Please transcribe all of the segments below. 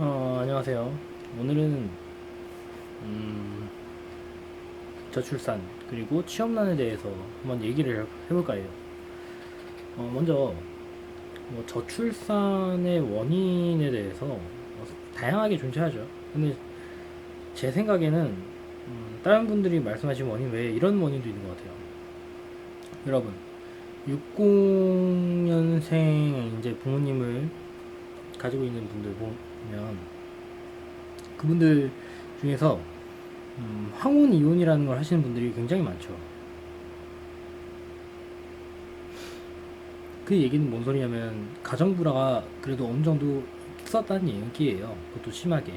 안녕하세요. 오늘은 저출산 그리고 취업난에 대해서 한번 얘기를 해볼까 해요. 먼저 저출산의 원인에 대해서 다양하게 존재하죠. 근데 제 생각에는 다른 분들이 말씀하신 원인 외에 이런 원인도 있는 것 같아요. 여러분, 60년생 이제 부모님을 가지고 있는 분들 보면 그분들 중에서 황혼 이혼이라는 걸 하시는 분들이 굉장히 많죠. 그 얘기는 뭔 소리냐면 가정 불화가 그래도 어느 정도 있었다는 얘기예요. 그것도 심하게.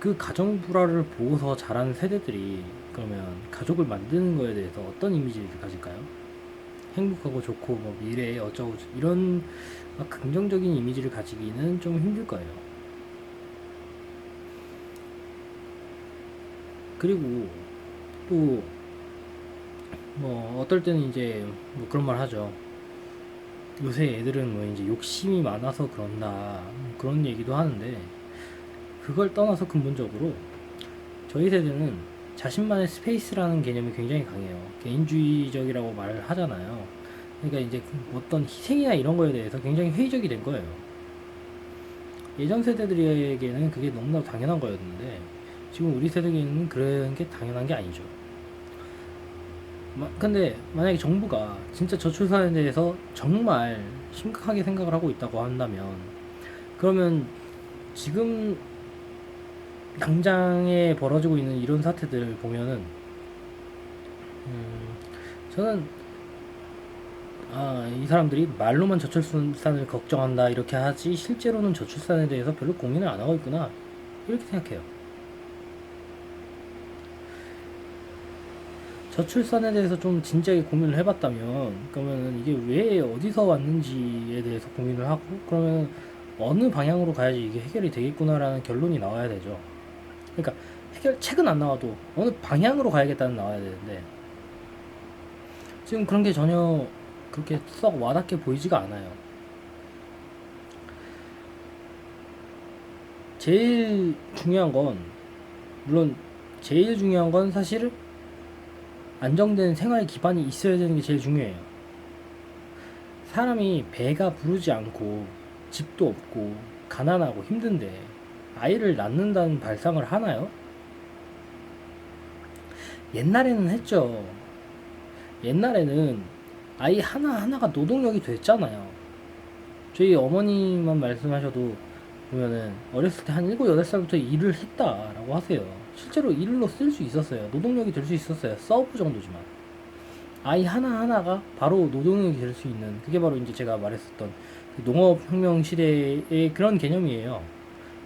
그 가정 불화를 보고서 자란 세대들이 그러면 가족을 만드는 거에 대해서 어떤 이미지를 가질까요? 행복하고 좋고 뭐 미래에 어쩌고 이런 막 긍정적인 이미지를 가지기는 좀 힘들 거예요. 그리고 또 뭐 어떨 때는 이제 뭐 그런 말 하죠. 요새 애들은 뭐 이제 욕심이 많아서 그런다 그런 얘기도 하는데, 그걸 떠나서 근본적으로 저희 세대는 자신만의 스페이스라는 개념이 굉장히 강해요. 개인주의적이라고 말을 하잖아요. 그러니까 이제 어떤 희생이나 이런 거에 대해서 굉장히 회의적이 된 거예요. 예전 세대들에게는 그게 너무나 당연한 거였는데 지금 우리 세대에게는 그런 게 당연한 게 아니죠. 근데 만약에 정부가 진짜 저출산에 대해서 정말 심각하게 생각을 하고 있다고 한다면, 그러면 지금 당장에 벌어지고 있는 이런 사태들 보면은 저는 이 사람들이 말로만 저출산을 걱정한다 이렇게 하지 실제로는 저출산에 대해서 별로 고민을 안 하고 있구나 이렇게 생각해요. 저출산에 대해서 좀 진지하게 고민을 해봤다면, 그러면 이게 왜 어디서 왔는지에 대해서 고민을 하고, 그러면 어느 방향으로 가야지 이게 해결이 되겠구나라는 결론이 나와야 되죠. 그러니까 해결책은 안 나와도 어느 방향으로 가야겠다는 나와야 되는데, 지금 그런 게 전혀 그렇게 썩 와닿게 보이지가 않아요. 제일 중요한 건, 물론 제일 중요한 건 사실 안정된 생활 기반이 있어야 되는 게 제일 중요해요. 사람이 배가 부르지 않고 집도 없고 가난하고 힘든데 아이를 낳는다는 발상을 하나요? 옛날에는 했죠. 옛날에는 아이 하나하나가 노동력이 됐잖아요. 저희 어머니만 말씀하셔도 보면은 어렸을 때 한 7, 8살부터 일을 했다라고 하세요. 실제로 일로 쓸 수 있었어요. 노동력이 될 수 있었어요. 서브 정도지만. 아이 하나하나가 바로 노동력이 될 수 있는, 그게 바로 이제 제가 말했었던 그 농업혁명 시대의 그런 개념이에요.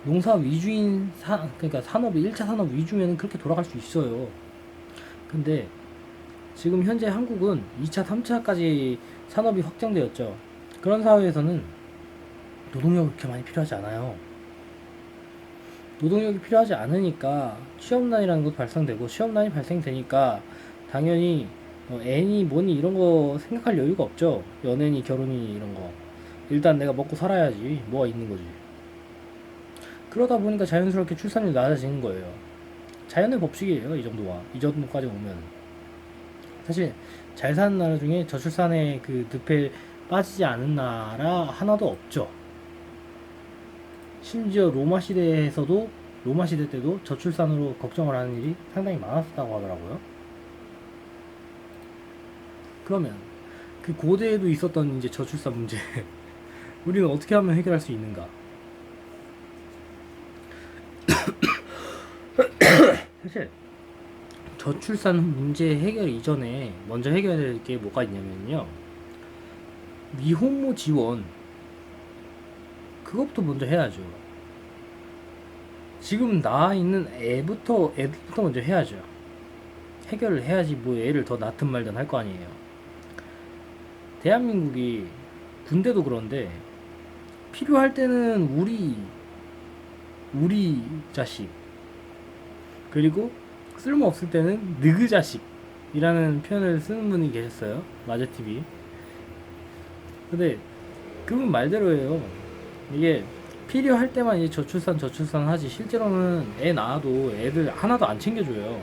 농사 위주인 그러니까 산업이 1차 산업 위주면 그렇게 돌아갈 수 있어요. 근데 지금 현재 한국은 2차, 3차까지 산업이 확장되었죠. 그런 사회에서는 노동력이 그렇게 많이 필요하지 않아요. 노동력이 필요하지 않으니까 취업난이라는 것도 발생되고, 취업난이 발생되니까 당연히 애니 뭐니 이런 거 생각할 여유가 없죠. 연애니 결혼이니 이런 거. 일단 내가 먹고 살아야지 뭐가 있는 거지. 그러다 보니까 자연스럽게 출산율이 낮아지는 거예요. 자연의 법칙이에요. 이 정도까지 오면 사실 잘 사는 나라 중에 저출산의 그 늪에 빠지지 않은 나라 하나도 없죠. 심지어 로마 시대 때도 저출산으로 걱정을 하는 일이 상당히 많았다고 하더라고요. 그러면 그 고대에도 있었던 이제 저출산 문제 우리는 어떻게 하면 해결할 수 있는가? 사실 저출산 문제 해결 이전에 먼저 해결해야 될 게 뭐가 있냐면요, 미혼모 지원, 그것부터 먼저 해야죠. 지금 나와 있는 애부터 먼저 해야죠. 해결을 해야지 뭐 애를 더 낳든 말든 할 거 아니에요. 대한민국이 군대도 그런데 필요할 때는 우리 자식, 그리고 쓸모없을 때는 느그 자식이라는 표현을 쓰는 분이 계셨어요. 마제TV. 근데 그분 말대로예요. 이게 필요할 때만 이제 저출산 하지, 실제로는 애 낳아도 애들 하나도 안 챙겨줘요.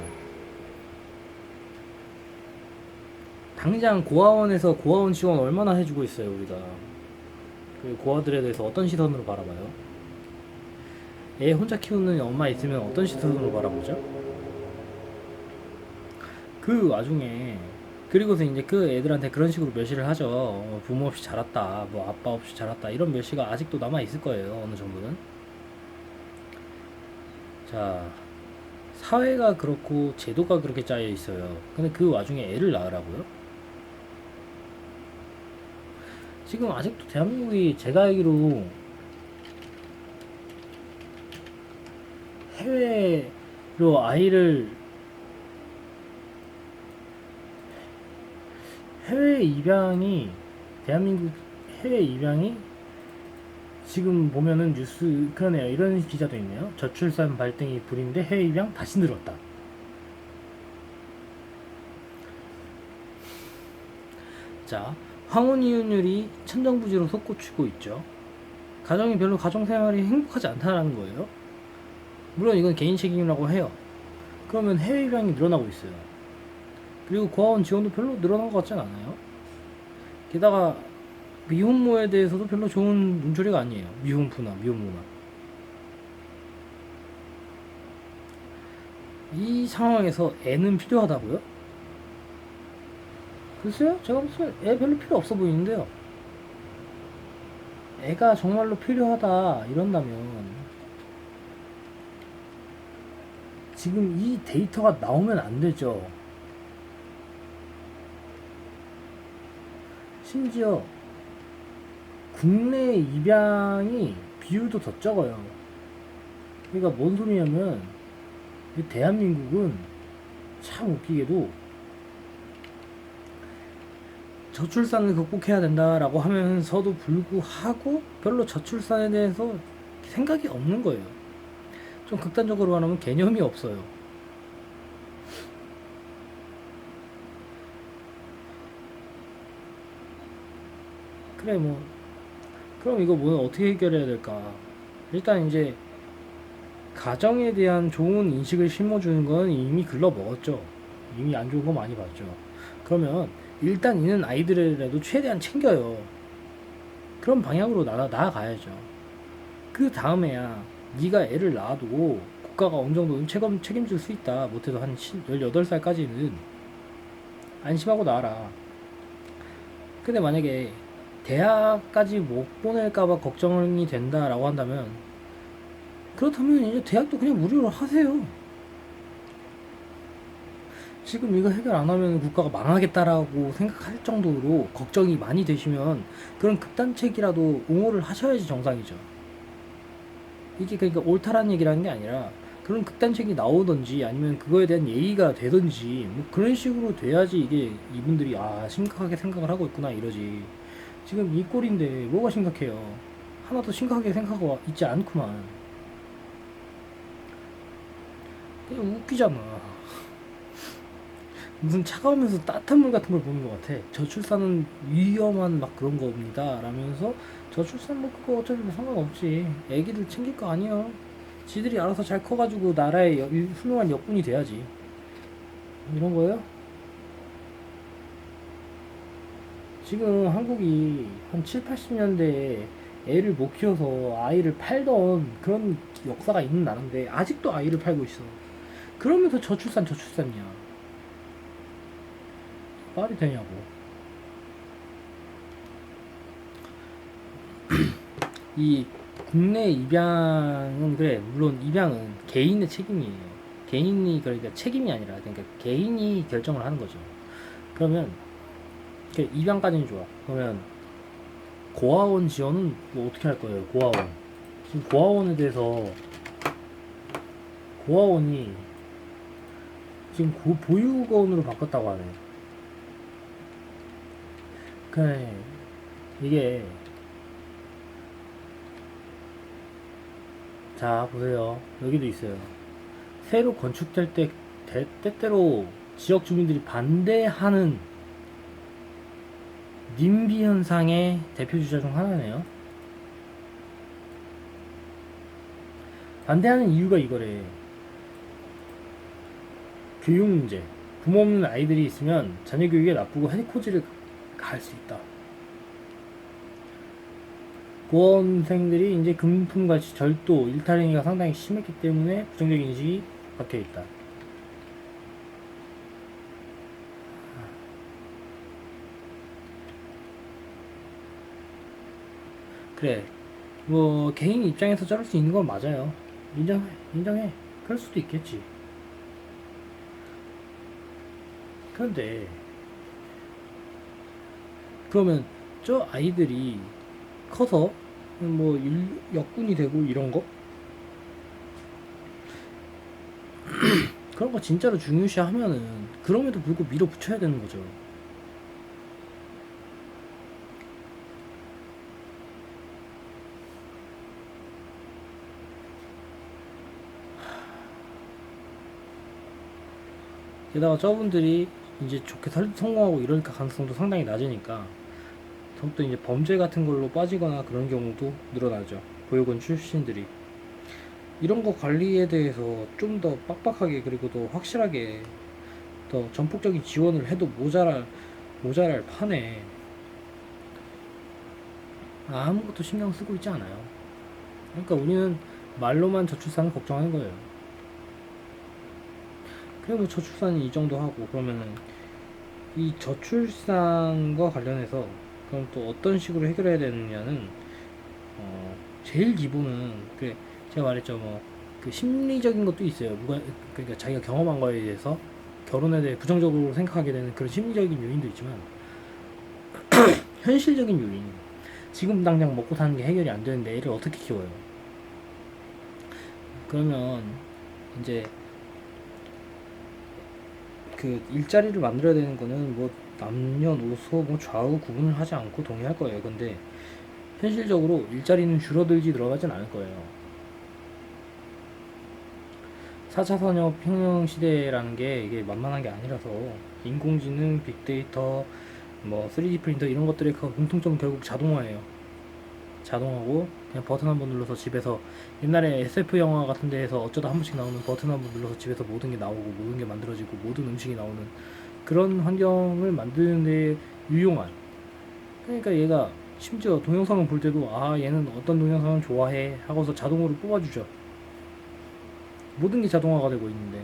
당장 고아원에서 고아원 지원 얼마나 해주고 있어요, 우리가. 그 고아들에 대해서 어떤 시선으로 바라봐요? 애 혼자 키우는 엄마 있으면 어떤 시선으로 바라보죠? 그 와중에, 그리고서 이제 그 애들한테 그런 식으로 멸시를 하죠. 부모 없이 자랐다, 뭐 아빠 없이 자랐다, 이런 멸시가 아직도 남아 있을 거예요, 어느 정도는. 자, 사회가 그렇고 제도가 그렇게 짜여 있어요. 근데 그 와중에 애를 낳으라고요? 지금 아직도 대한민국이, 제가 알기로 해외로 해외 입양이, 대한민국 해외 입양이 지금 보면은 뉴스, 그러네요. 이런 기자도 있네요. 저출산 발등이 불인데 해외 입양 다시 늘었다. 자, 황혼 이혼율이 천정부지로 솟구치고 있죠. 가정이 별로 가정 생활이 행복하지 않다는 거예요. 물론 이건 개인 책임이라고 해요. 그러면 해외 입양이 늘어나고 있어요. 그리고 고아원 지원도 별로 늘어난 것 같진 않아요. 게다가 미혼모에 대해서도 별로 좋은 눈초리가 아니에요. 미혼부나 미혼모나. 이 상황에서 애는 필요하다고요? 글쎄요, 제가 봤을 때 애 별로 필요 없어 보이는데요. 애가 정말로 필요하다 이런다면 지금 이 데이터가 나오면 안 되죠. 심지어 국내 입양이 비율도 더 적어요. 그러니까 뭔 소리냐면, 대한민국은 참 웃기게도 저출산을 극복해야 된다라고 하면서도 불구하고 별로 저출산에 대해서 생각이 없는 거예요. 좀 극단적으로 말하면 개념이 없어요. 그래, 뭐 그럼 이거 뭐 어떻게 해결해야 될까? 일단 이제 가정에 대한 좋은 인식을 심어주는 건 이미 글러 먹었죠. 이미 안 좋은 거 많이 봤죠. 그러면 일단 있는 아이들이라도 최대한 챙겨요. 그런 방향으로 나아가야죠. 그 다음에야 네가 애를 낳아도 국가가 어느 정도는 책임질 수 있다. 못해도 한 18살까지는 안심하고 나와라. 근데 만약에 대학까지 못 보낼까봐 걱정이 된다라고 한다면, 그렇다면 이제 대학도 그냥 무료로 하세요. 지금 이거 해결 안 하면 국가가 망하겠다라고 생각할 정도로 걱정이 많이 되시면 그런 극단책이라도 옹호를 하셔야지 정상이죠. 이게 그러니까 옳다라는 얘기라는 게 아니라 그런 극단책이 나오든지 아니면 그거에 대한 예의가 되든지 뭐 그런 식으로 돼야지 이게 이분들이 심각하게 생각을 하고 있구나 이러지. 지금 이 꼴인데 뭐가 심각해요? 하나도 심각하게 생각하고 있지 않구만. 그냥 웃기잖아. 무슨 차가우면서 따뜻한 물 같은 걸 보는 것 같아. 저출산은 위험한 막 그런 겁니다 라면서, 저출산 뭐 그거 어차피 뭐 상관없지, 애기들 챙길 거 아니야, 지들이 알아서 잘 커가지고 나라의 훌륭한 역군이 돼야지, 이런 거예요. 지금 한국이 한 7, 80년대에 애를 못 키워서 아이를 팔던 그런 역사가 있는 나라인데 아직도 아이를 팔고 있어. 그러면서 저출산이야. 말이 되냐고. 이 국내 입양은, 그래, 물론 입양은 개인의 책임이에요. 개인이, 그러니까 책임이 아니라, 그러니까 개인이 결정을 하는 거죠. 그러면 입양까지는 좋아. 그러면 고아원 지원은 뭐 어떻게 할 거예요? 고아원. 지금 고아원에 대해서, 고아원이 지금 보육원으로 바꿨다고 하네. 그래, 이게, 자 보세요, 여기도 있어요. 새로 건축될 때 때때로 지역 주민들이 반대하는 님비 현상의 대표 주자 중 하나네요. 반대하는 이유가 이거래. 교육 문제. 부모 없는 아이들이 있으면 자녀 교육에 나쁘고 해코지를 가할 수 있다. 고원생들이 이제 금품같이 절도, 일탈행위가 상당히 심했기 때문에 부정적인 인식이 박혀 있다. 그래, 뭐 개인 입장에서 저럴 수 있는 건 맞아요. 인정해. 그럴 수도 있겠지. 그런데 그러면 저 아이들이 커서 뭐 역군이 되고 이런 거 그런 거 진짜로 중요시하면은 그럼에도 불구하고 밀어붙여야 되는 거죠. 게다가 저분들이 이제 좋게 성공하고 이러니까 가능성도 상당히 낮으니까 더욱더 이제 범죄 같은 걸로 빠지거나 그런 경우도 늘어나죠. 보육원 출신들이 이런 거 관리에 대해서 좀 더 빡빡하게 그리고 더 확실하게 더 전폭적인 지원을 해도 모자랄 판에 아무것도 신경 쓰고 있지 않아요. 그러니까 우리는 말로만 저출산을 걱정하는 거예요. 그래 뭐 저출산이 이 정도 하고 그러면은 이 저출산과 관련해서 그럼 또 어떤 식으로 해결해야 되느냐는 제일 기본은 그 제가 말했죠. 뭐 그 심리적인 것도 있어요. 그러니까 자기가 경험한 거에 대해서 결혼에 대해 부정적으로 생각하게 되는 그런 심리적인 요인도 있지만 현실적인 요인, 지금 당장 먹고 사는 게 해결이 안 되는데 애를 어떻게 키워요? 그러면 이제 그 일자리를 만들어야 되는 거는 뭐 남녀노소 뭐 좌우 구분을 하지 않고 동의할 거예요. 근데 현실적으로 일자리는 줄어들지 늘어나진 않을 거예요. 4차 산업혁명 시대라는 게 이게 만만한 게 아니라서 인공지능, 빅데이터, 뭐 3D 프린터 이런 것들의 그 공통점은 결국 자동화예요. 자동하고 그냥 버튼 한 번 눌러서 집에서 옛날에 SF 영화 같은 데에서 어쩌다 한 번씩 나오는 버튼 한 번 눌러서 집에서 모든 게 나오고 모든 게 만들어지고 모든 음식이 나오는 그런 환경을 만드는 데 유용한, 그러니까 얘가 심지어 동영상을 볼 때도 아 얘는 어떤 동영상을 좋아해 하고서 자동으로 뽑아주죠. 모든 게 자동화가 되고 있는데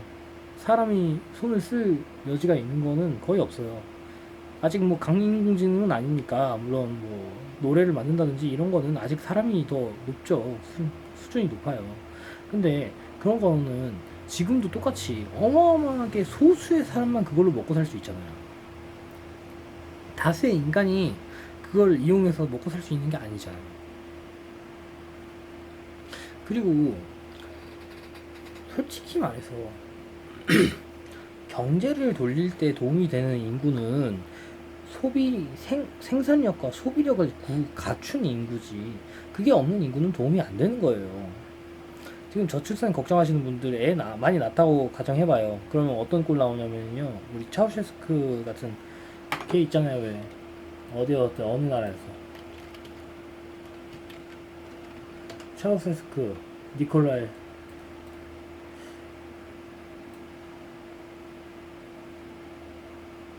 사람이 손을 쓸 여지가 있는 거는 거의 없어요. 아직 뭐 강인공지능은 아니니까 물론 뭐 노래를 만든다든지 이런 거는 아직 사람이 더 높죠. 수준이 높아요. 근데 그런 거는 지금도 똑같이 어마어마하게 소수의 사람만 그걸로 먹고 살 수 있잖아요. 다수의 인간이 그걸 이용해서 먹고 살 수 있는 게 아니잖아요. 그리고 솔직히 말해서 경제를 돌릴 때 도움이 되는 인구는 생산력과 소비력을 갖춘 인구지, 그게 없는 인구는 도움이 안 되는 거예요. 지금 저출산 걱정하시는 분들 많이 낳다고 가정해봐요. 그러면 어떤 꼴 나오냐면요, 우리 차우셰스크 같은 걔 있잖아요. 왜 어느 나라에서 차우셰스크 니콜라이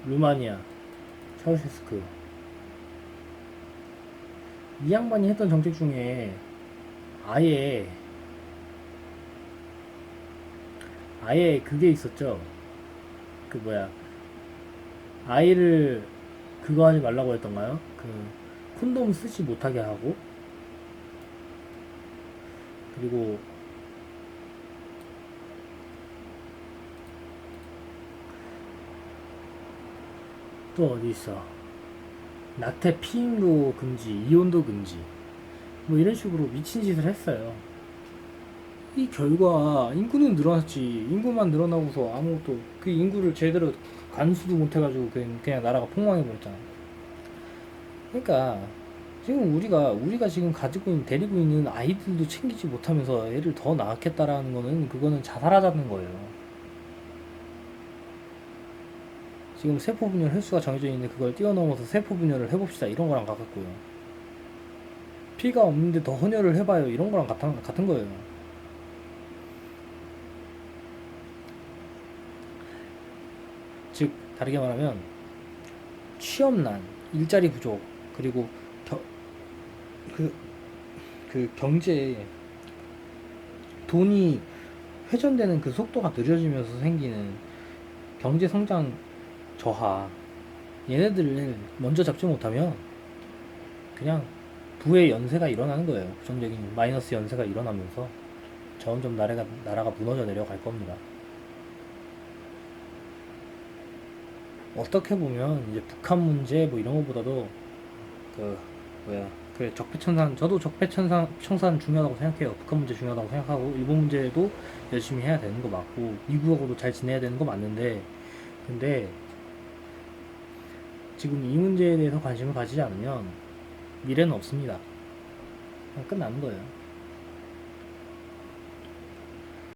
루마니아 차우셰스크, 이 양반이 했던 정책 중에 아예 그게 있었죠. 그 뭐야, 아이를 그거 하지 말라고 했던가요? 그 콘돔 쓰지 못하게 하고, 그리고 또 어디 있어, 낙태 피임도 금지, 이혼도 금지, 뭐 이런 식으로 미친 짓을 했어요. 이 결과 인구는 늘어났지. 인구만 늘어나고서 아무것도 그 인구를 제대로 관수도 못해가지고 그냥 나라가 폭망해버렸잖아. 그러니까 지금 우리가 지금 데리고 있는 아이들도 챙기지 못하면서 애를 더 낳겠다라는 거는 그거는 자살하자는 거예요. 지금 세포 분열 횟수가 정해져 있는데 그걸 뛰어넘어서 세포 분열을 해봅시다 이런 거랑 같았고요. 피가 없는데 더 헌혈을 해봐요 이런 거랑 같은 거예요. 즉 다르게 말하면 취업난, 일자리 부족, 그리고 그, 그 경제에 돈이 회전되는 그 속도가 느려지면서 생기는 경제 성장 저하, 얘네들을 먼저 잡지 못하면 그냥 부의 연쇄가 일어나는 거예요. 부정적인 마이너스 연쇄가 일어나면서 점점 나라가 무너져 내려갈 겁니다. 어떻게 보면 이제 북한 문제 뭐 이런 것보다도 그 뭐야 그 적폐청산, 저도 적폐청산 중요하다고 생각해요. 북한 문제 중요하다고 생각하고 일본 문제도 열심히 해야 되는 거 맞고 미국하고도 잘 지내야 되는 거 맞는데, 근데 지금 이 문제에 대해서 관심을 가지지 않으면 미래는 없습니다. 그냥 끝나는 거예요.